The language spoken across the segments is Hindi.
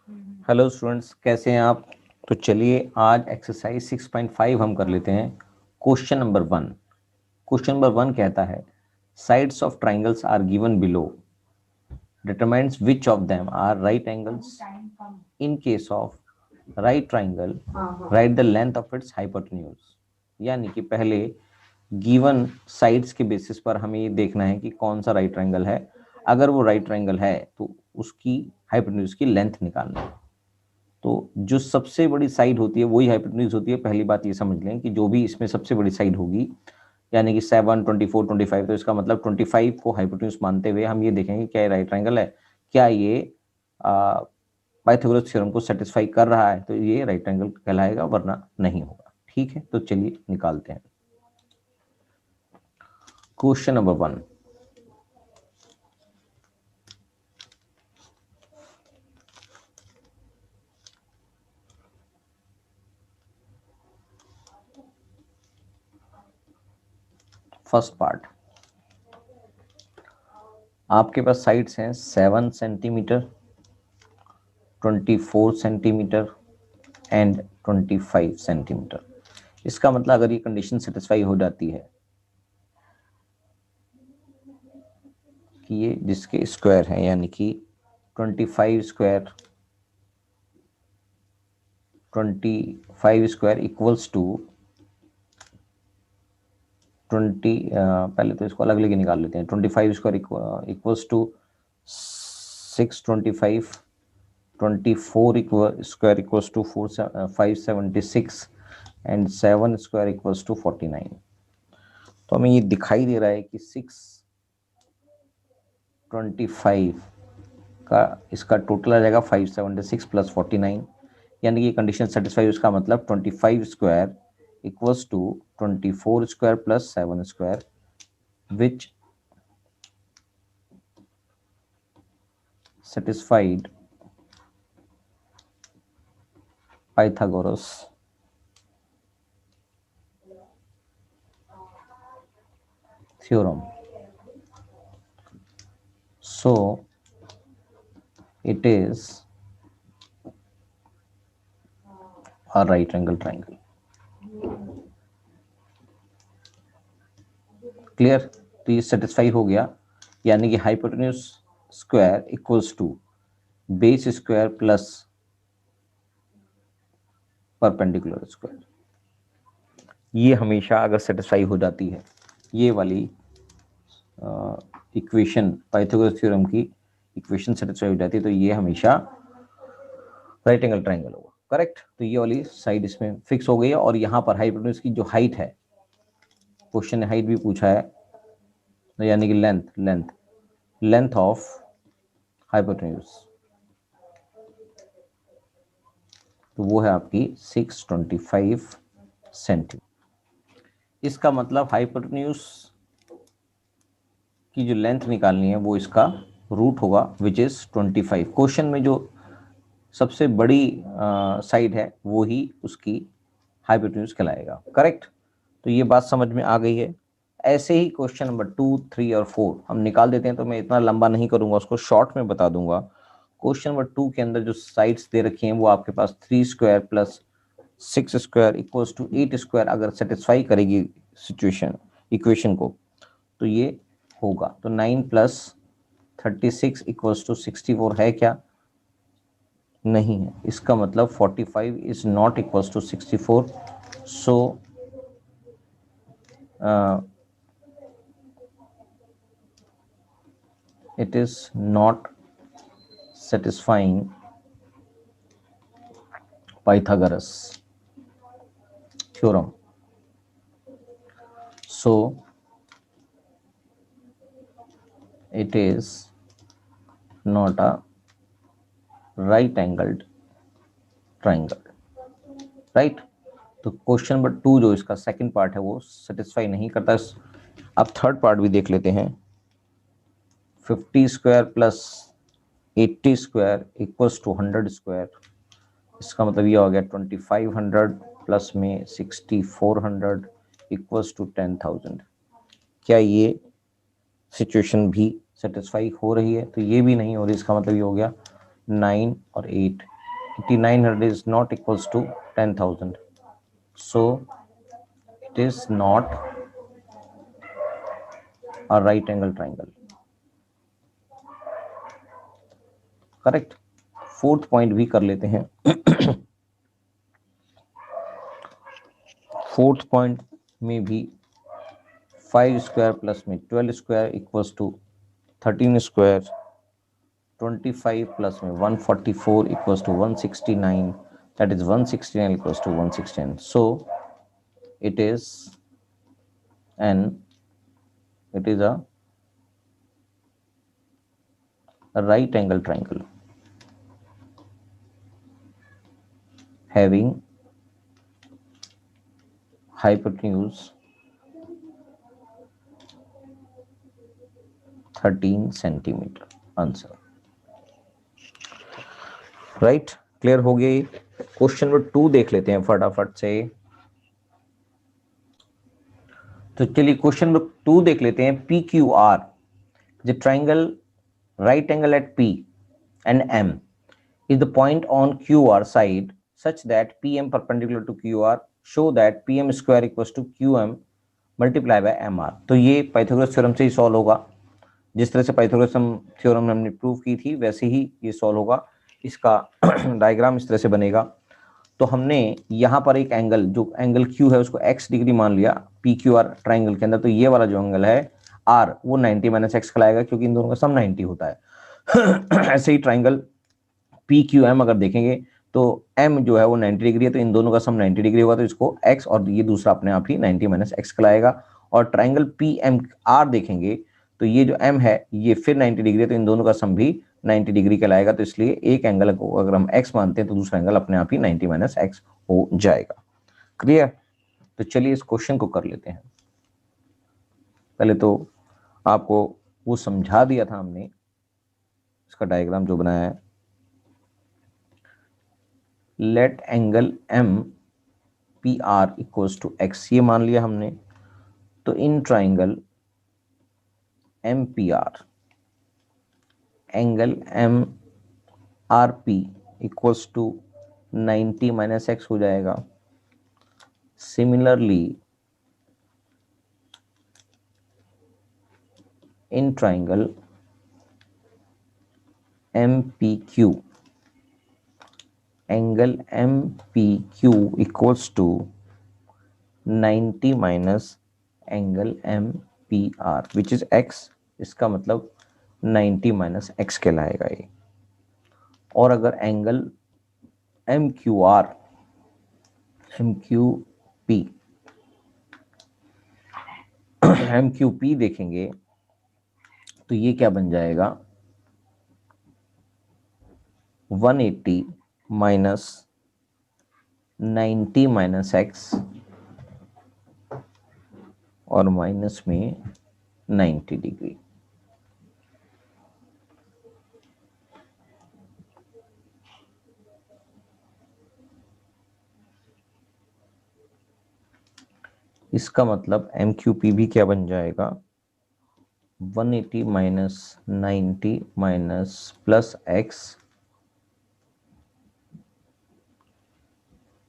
हेलो स्टूडेंट्स, कैसे हैं आप। तो चलिए आज एक्सरसाइज 6.5 हम कर लेते हैं। Question number 1। क्वेश्चन नंबर 1 कहता है sides of triangles are given below, determines which of them are right angles. In case of right triangle right the length of its hypotenuse. यानी कि पहले गिवन साइड्स के बेसिस पर हमें ये देखना है कि कौन सा राइट ट्राइंगल है। अगर वो राइट ट्राइंगल है तो उसकी हाइपोटेन्यूज की लेंथ निकालना है। तो जो सबसे बड़ी साइड होती है वही हाइपोटेन्यूज होती है। पहली बात ये समझ लें कि जो भी इसमें सबसे बड़ी साइड होगी, यानी कि 7, 24, 25, तो इसका मतलब 25 को हाइपोटेन्यूज मानते हुए हम ये देखेंगे क्या ये राइट ट्राइंगल है, क्या ये पाइथागोरस थ्योरम को सेटिस्फाई कर रहा है, तो ये राइट ट्राइंगल कहलाएगा, वरना नहीं होगा। ठीक है, तो चलिए निकालते हैं। Question number 1। फर्स्ट पार्ट, आपके पास साइड्स हैं 7 सेंटीमीटर, 24 सेंटीमीटर एंड 25 सेंटीमीटर। इसका मतलब अगर ये कंडीशन सेटिस्फाई हो जाती है कि ये जिसके स्क्वायर है, यानी कि 25 स्क्वायर, 25 स्क्वायर इक्वल्स टू 20, पहले तो इसको अलग अलग निकाल लेते हैं। 25 square equals to 625, 24 square equals to 576 and 7 square equals to 49। तो हमें ये दिखाई दे रहा है कि 625 का इसका टोटल आ जाएगा 576 प्लस 49, यानी कि कंडीशन सेटिस्फाई। उसका मतलब 25 square equals to 24 square plus 7 square, which satisfied Pythagoras theorem. So it is a right angle triangle. Clear. तो ये सेटिस्फाई हो गया, यानी कि hypotenuse square equals to base square plus perpendicular square. ये हमेशा अगर सेटिस्फाई हो जाती है, ये वाली इक्वेशन, पाइथागोरस थ्योरम की इक्वेशन सेटिस्फाई हो जाती है, तो ये हमेशा राइट एंगल ट्राइंगल होगा। करेक्ट। तो ये वाली साइड इसमें फिक्स हो गई है। और यहाँ पर हाइपोटेन्यूज की जो हाइट है, क्वेश्चन ने हाइट भी पूछा है, यानी कि लेंथ ऑफ हाइपोटेन्यूज, तो वो है आपकी 625 सेंटीमीटर। इसका मतलब हाइपोटेन्यूज की जो लेंथ निकालनी है वो इसका रूट होगा, विच इज 25। क्वेश्चन में जो सबसे बड़ी साइड है वो ही उसकी हाइपोटेन्यूज कहलाएगा। करेक्ट। तो ये बात समझ में आ गई है। ऐसे ही क्वेश्चन नंबर 2, 3 और 4 हम निकाल देते हैं। तो मैं इतना लंबा नहीं करूंगा, उसको शॉर्ट में बता दूंगा। क्वेश्चन नंबर 2 के अंदर जो साइड्स दे रखी हैं वो आपके पास 3 square plus 6 square equals to 8 square अगर सेटिस्फाई करेगी सिचुएशन इक्वेशन को, तो ये होगा। तो 9 प्लस 36 इक्वल्स टू 64 है क्या? नहीं है। इसका मतलब 45 is not equals to 64। So it is not satisfying Pythagoras theorem. So it is not a right angled triangle. Right. तो क्वेश्चन नंबर 2 जो इसका सेकंड पार्ट है वो सेटिस्फाई नहीं करता। अब थर्ड पार्ट भी देख लेते हैं। 50 square plus 80 square equals to 100 square. इसका मतलब ये हो गया 2500 प्लस में 6400 इक्वल्स टू 10,000। क्या ये सिचुएशन भी सेटिस्फाई हो रही है? तो ये भी नहीं हो रही। इसका मतलब ये हो गया 9 और 8 8900 is not equals to 10,000, so it is not a right angle triangle. Correct. Fourth point भी कर लेते हैं। फोर्थ पॉइंट में भी 5 स्क्वायर प्लस में 12 square equals to 13 square, 25 plus में 144 equals to 169, that is 169 equals to 169. So it is a right angle triangle having hypotenuse 13 centimetre. Answer right. Clear हो गई। क्वेश्चन नंबर 2 देख लेते हैं फटाफट से। तो चलिए क्वेश्चन नंबर 2 देख लेते हैं। P Q R the triangle right angle at P and M is the point on QR side such that PM perpendicular to QR, show that PM square equals to QM multiply by MR। तो ये पाइथागोरस थ्योरम से ही सॉल्व होगा। जिस तरह से पाइथागोरस थ्योरम हमने प्रूव की थी वैसे ही ये सॉल्व होगा। इसका डायग्राम इस तरह से बनेगा। तो हमने यहाँ पर एक एंगल, जो एंगल Q है उसको x डिग्री मान लिया PQR ट्राइंगल के अंदर। तो ये वाला जो एंगल है R वो 90 माइनस एक्स कहलाएगा क्योंकि इन दोनों का सम 90 होता है। ऐसे ही ट्राइंगल PQM अगर देखेंगे तो M जो है वो 90 डिग्री है, तो इन दोनों का सम 90 डिग्री होगा, तो इसको x और ये दूसरा अपने आप ही 90 माइनस एक्स कहलाएगा। और ट्राइंगल PMR देखेंगे तो ये जो M है ये फिर 90 डिग्री है, तो इन दोनों का सम भी 90 डिग्री कहलाएगा। तो इसलिए एक एंगल को अगर हम x मानते हैं तो दूसरा एंगल अपने आप ही 90 माइनस एक्स हो जाएगा। क्लियर। तो चलिए इस क्वेश्चन को कर लेते हैं। पहले तो आपको वो समझा दिया था हमने, इसका डायग्राम जो बनाया है। Let angle M P R equals to x, ये मान लिया हमने। तो in triangle M P R angle M R P equals to 90 minus x हो जाएगा। Similarly in triangle M P Q angle M P Q equals to 90 minus angle M P R which is x. इसका मतलब 90 माइनस एक्स कहलाएगा ये। और अगर angle M Q R M Q P देखेंगे तो ये क्या बन जाएगा 180 माइनस 90 माइनस एक्स और माइनस में 90 डिग्री। इसका मतलब एम क्यू पी भी क्या बन जाएगा 180 माइनस 90 माइनस प्लस एक्स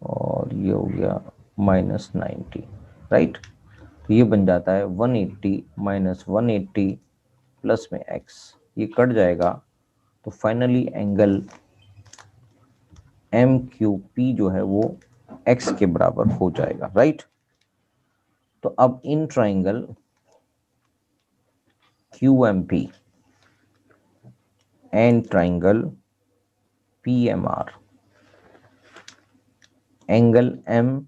और ये हो गया माइनस 90, राइट। तो ये बन जाता है 180 माइनस 180 प्लस में एक्स, ये कट जाएगा। तो finally angle M Q P जो है वो एक्स के बराबर हो जाएगा, राइट। तो अब in triangle QMP and triangle PMR angle MPQ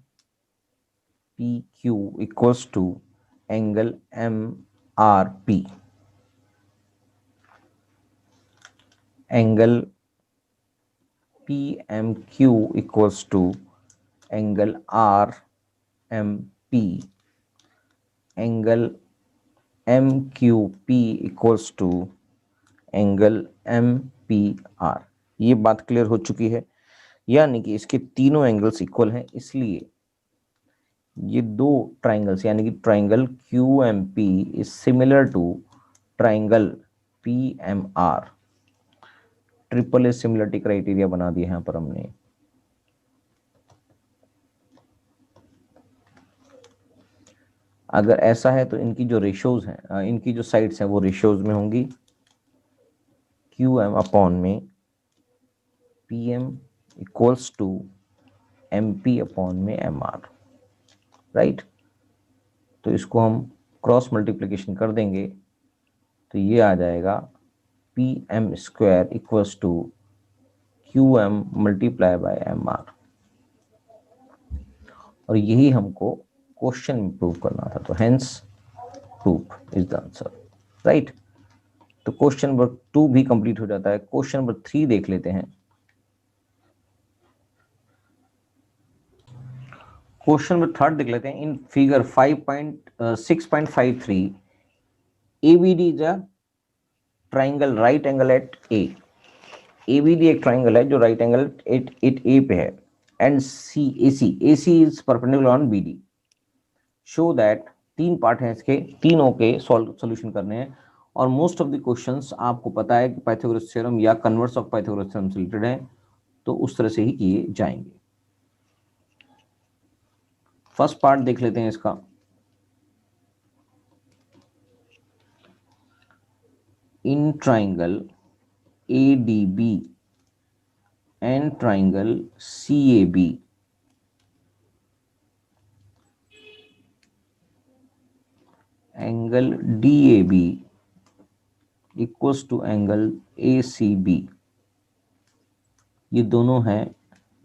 equals to angle MRP। Angle PMQ equals to angle RMP। Angle MQP equals to angle MPR। ये बात क्लियर हो चुकी है। यानी कि इसके तीनों एंगल्स इक्वल हैं, इसलिए ये दो ट्राइंगल्स यानी कि triangle QMP is similar to triangle PMR। Triple A similarity criteria बना दिया यहाँ पर हमने। अगर ऐसा है तो इनकी जो रेशियोज हैं, इनकी जो साइड्स हैं वो रेशियोज में होंगी, क्यू एम अपॉन में P M equals to M P upon में एम आर, राइट। तो इसको हम क्रॉस मल्टीप्लिकेशन कर देंगे तो ये आ जाएगा P M square equals to Q M multiply by M R, और यही हमको क्वेश्चन में प्रूव करना था। तो hence proof is the answer, right. तो क्वेश्चन नंबर 2 भी कंप्लीट हो जाता है। क्वेश्चन नंबर 3 देख लेते हैं। क्वेश्चन नंबर 3 देख लेते हैं। In figure 6.53 ABD is a triangle right angle at A. ABD एक ट्राइंगल है जो राइट एंगल एट ए पे है, and AC is perpendicular on BD। Show that, 3 part हैं इसके, तीनों के सॉल्यूशन करने हैं, और मोस्ट ऑफ द क्वेश्चंस आपको पता है कि पाइथागोरस थ्योरम या कन्वर्स ऑफ पाइथागोरस थ्योरम से रिलेटेड है, तो उस तरह से ही किए जाएंगे। फर्स्ट पार्ट देख लेते हैं इसका। In triangle ADB and triangle CAB, angle DAB equals to angle ACB, ये दोनों हैं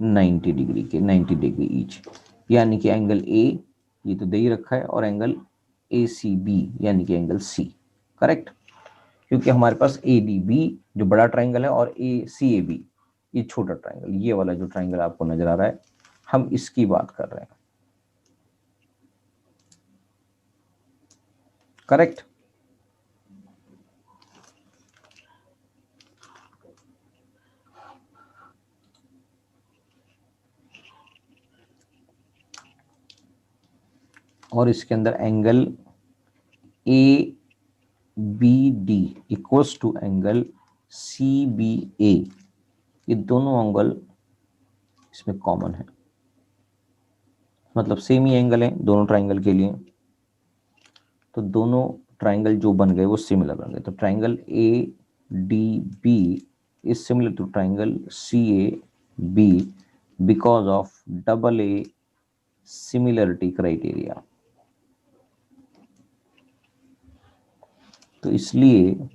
90 डिग्री के, 90 डिग्री ईच, यानी कि एंगल A ये तो दे ही रखा है, और एंगल ACB यानी कि एंगल C, करेक्ट। क्योंकि हमारे पास ADB जो बड़ा ट्राइंगल है और CAB ये छोटा ट्राइंगल, ये वाला जो ट्राइंगल आपको नजर आ रहा है, हम इसकी बात कर रहे हैं, करेक्ट। और इसके अंदर angle ABD equals to angle CBA, ये दोनों एंगल इसमें कॉमन है, मतलब सेम ही एंगल है दोनों ट्राइंगल के लिए, तो दोनों ट्राइंगल जो बन गए वो सिमिलर बन गए। तो triangle ADB is similar to triangle CAB because of double A similarity criteria. तो इसलिए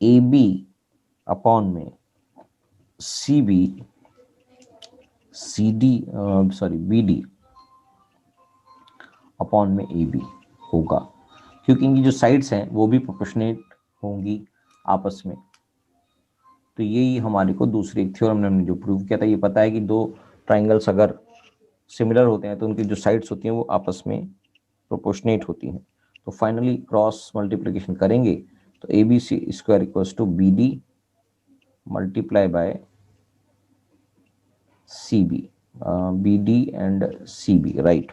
AB अपॉन में CB BD अपॉन में AB होगा, क्योंकि इनकी जो साइड्स हैं वो भी प्रोपोर्शनेट होंगी आपस में। तो यही हमारे को दूसरे थ्योरम ने हमने जो प्रूव किया था, ये पता है कि दो ट्राइंगल्स अगर सिमिलर होते हैं तो उनकी जो साइड्स होती हैं वो आपस में प्रोपोर्शनेट होती हैं। तो फाइनली क्रॉस मल्टीप्लिकेशन करेंगे तो ABC square equals to BD multiply by CB, BD and CB, right.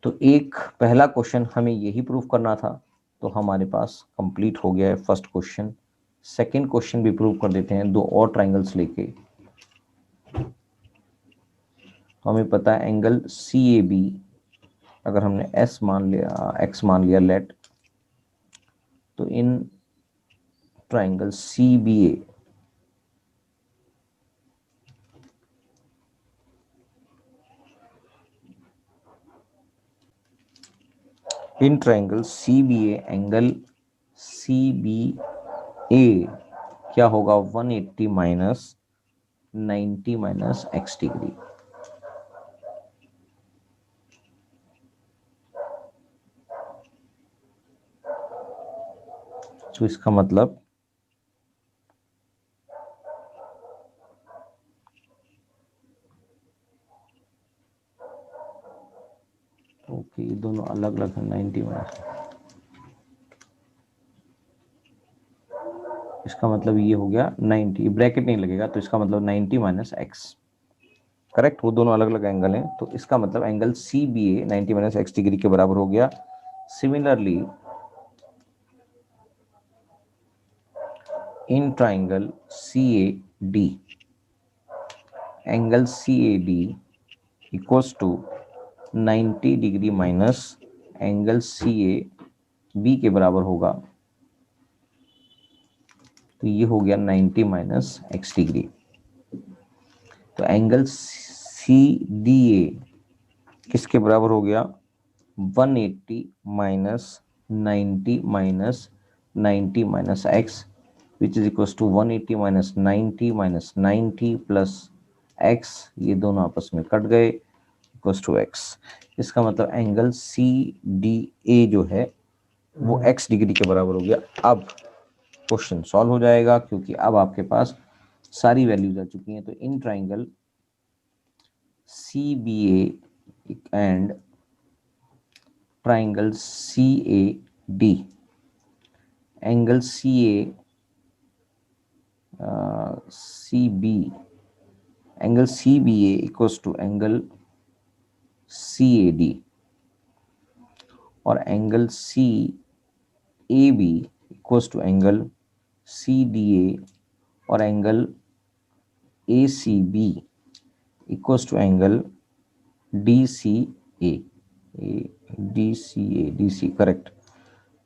तो एक पहला क्वेश्चन हमें यही प्रूव करना था, तो हमारे पास कंप्लीट हो गया है फर्स्ट क्वेश्चन। सेकंड क्वेश्चन भी प्रूव कर देते हैं, 2 और ट्राइंगल्स लेके। हमें पता है एंगल CAB अगर हमने S मान लिया, X मान लिया लेट, तो in triangle CBA in triangle CBA angle CBA क्या होगा, 180 माइनस 90 माइनस X डिग्री। तो इसका मतलब ओके, ये दोनों अलग अलग है, 90 माइनस, इसका मतलब ये हो गया 90, ब्रैकेट नहीं लगेगा तो इसका मतलब 90 माइनस X, करेक्ट। वो दोनों अलग अलग एंगल हैं, तो इसका मतलब angle CBA 90 minus X degree के बराबर हो गया। Similarly in triangle CAD, angle CAD equals to 90 degree minus angle CAB के बराबर होगा। तो ये हो गया 90 माइनस x डिग्री। तो एंगल CDA किसके बराबर हो गया? 180 minus 90 minus 90 minus x, which is equal to 180 minus 90 plus x, ये दोनों आपस में कट गए, इक्वल टू x। इसका मतलब एंगल CDA जो है वो x डिग्री के बराबर हो गया। अब क्वेश्चन सॉल्व हो जाएगा क्योंकि अब आपके पास सारी वैल्यूज आ चुकी हैं। तो in triangle CBA and triangle CAD, angle angle CBA equals to angle CAD और angle CAB equals to angle CDA और angle ACB equals to angle DCA। DC correct.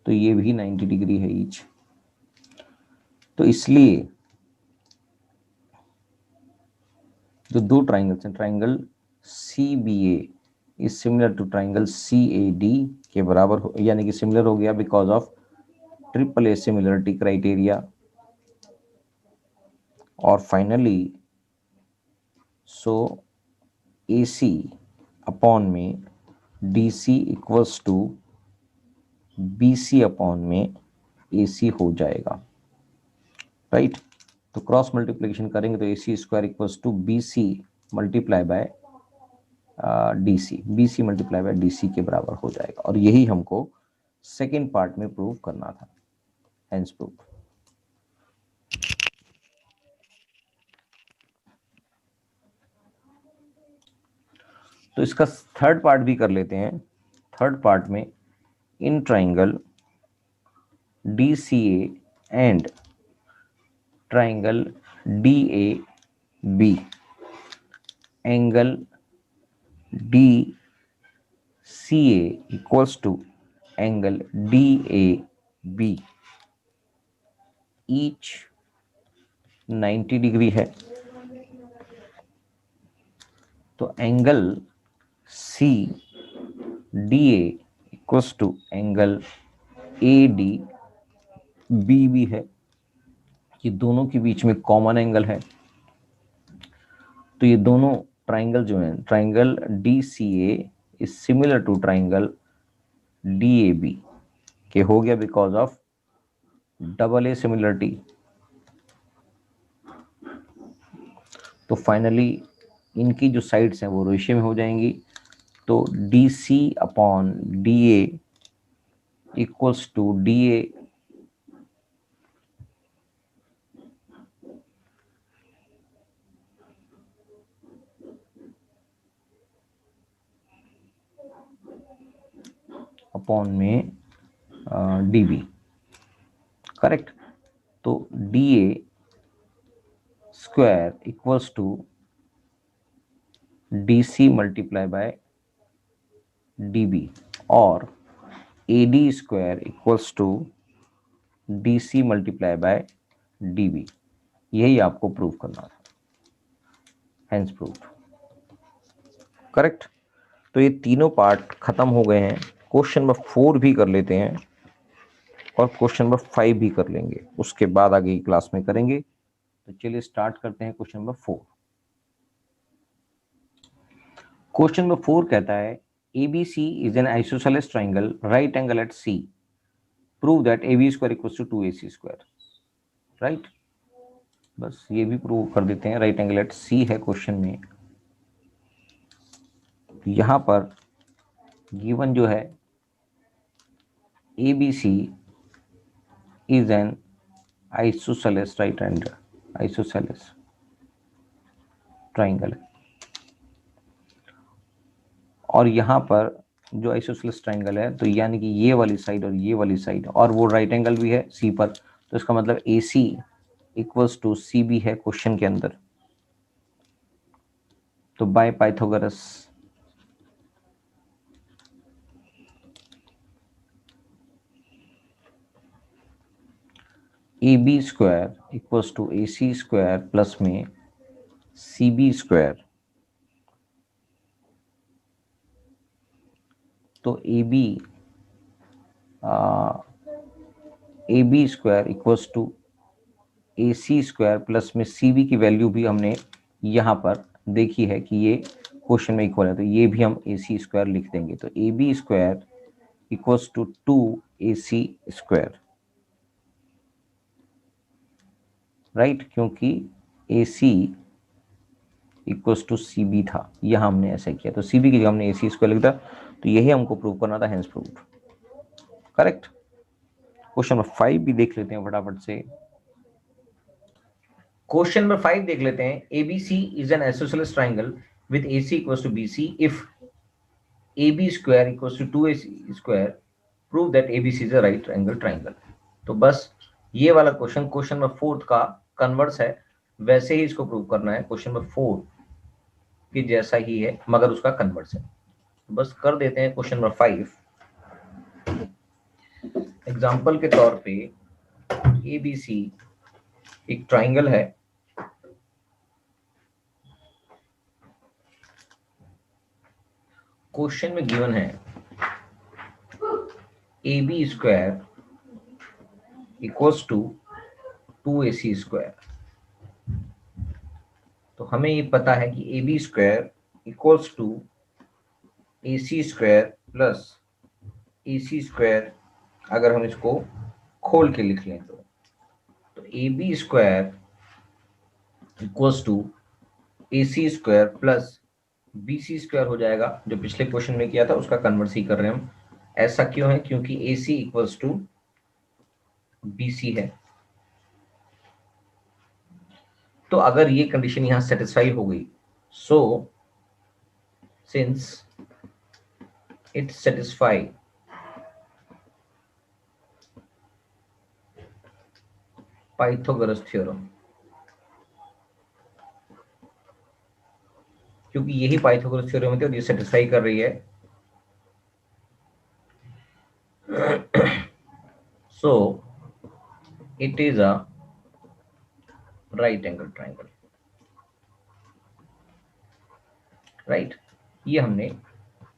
तो ये भी 90 डिग्री है ईच। तो इसलिए जो दो ट्राइंगल्स हैं, triangle CBA is similar to triangle CAD के बराबर हो, यानी कि सिमिलर हो गया because of AAA similarity criteria. और फाइनली सो AC अपॉन में DC equals to BC upon में AC हो जाएगा, राइट। तो क्रॉस मल्टीप्लिकेशन करेंगे तो AC square equals to BC multiply by BC multiply by DC के बराबर हो जाएगा। और यही हमको सेकेंड पार्ट में प्रूव करना था, हेंस प्रूव। तो इसका थर्ड पार्ट भी कर लेते हैं। थर्ड पार्ट में in triangle DCA and triangle DAB, angle DCA equals to angle DAB, each 90 degree है। तो angle CDA equals to angle ADB भी है। ये दोनों के बीच में कॉमन एंगल है। तो ये दोनों ट्राइंगल जो हैं, triangle DCA is similar to triangle DAB के हो गया बिकॉज ऑफ AA सिमिलरिटी। तो फाइनली इनकी जो साइड्स हैं वो रेशियो में हो जाएंगी। तो DC upon DA equals to DA upon में DB, करेक्ट। तो DA square equals to DC multiply by DB और AD square equals to DC multiply by DB। यही आपको प्रूव करना था, हेंस प्रूव्ड, करेक्ट। तो ये तीनों पार्ट खत्म हो गए हैं। क्वेश्चन नंबर 4 भी कर लेते हैं और क्वेश्चन नंबर 5 भी कर लेंगे, उसके बाद आगे की क्लास में करेंगे। तो चलिए स्टार्ट करते हैं क्वेश्चन नंबर 4। क्वेश्चन नंबर 4 कहता है ABC is an isosceles triangle right angle at C, prove that AB square equals to 2AC square, right. बस ये भी प्रूव कर देते हैं। राइट एंगल एट C है क्वेश्चन में। यहां पर गिवन जो है ABC is an isosceles right angle, isosceles triangle है। और यहाँ पर जो आइसोसेलेस ट्राइंगल है, तो यानी कि ये वाली साइड और ये वाली साइड, और वो राइट एंगल भी है C पर। तो इसका मतलब AC equals to C B है क्वेश्चन के अंदर, तो by Pythagoras A B square equals to A C square plus में सी बी स्क्वायर, तो A B square equals to A C square plus में सी बी की वैल्यू भी हमने यहाँ पर देखी है कि ये क्वेश्चन में इक्वल है, तो ये भी हम ए सी स्क्वायर लिख देंगे। तो A B square equals to 2ac square, right, क्योंकि ac equals to C B था, यहां हमने ऐसा किया, तो सी बी की जगह हमने ए सी स्क्वायर लिख दिया, तो यही हमको प्रूव करना था, hence prove. Correct. Question number 5 भी देख लेते हैं फटाफट से। क्वेश्चन नंबर 5 देख लेते हैं। ABC is an isosceles triangle with AC equals to BC if AB square equals to 2AC square, prove that ABC is a right angle triangle। तो बस ये वाला क्वेश्चन नंबर 4 का कन्वर्स है, वैसे ही इसको प्रूव करना है, क्वेश्चन नंबर 4 की जैसा ही है मगर उसका कन्वर्स है। तो बस कर देते हैं क्वेश्चन नंबर 5। एग्जाम्पल के तौर पे ABC एक ट्राइंगल है, क्वेश्चन में गिवन है AB square equals to 2AC square. तो हमें ये पता है कि AB square equals to AC square plus AC square, अगर हम इसको खोल के लिख लें तो AB square equals to AC square plus BC square हो जाएगा, जो पिछले क्वेश्चन में किया था उसका कन्वर्स ही कर रहे हैं हम। ऐसा क्यों है? क्योंकि AC इक्वल्स टू BC है। तो अगर ये कंडीशन यहां सेटिस्फाई हो गई, so since it satisfy Pythagoras theorem, क्योंकि यही पाइथागोरस थ्योरम है और ये सेटिस्फाई कर रही है, so it is a right angle triangle, right. ये हमने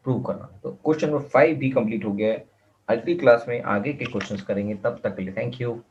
प्रूव करना। तो क्वेश्चन नंबर 5 भी कंप्लीट हो गया है। अगली क्लास में आगे के क्वेश्चंस करेंगे, तब तक के लिए थैंक यू।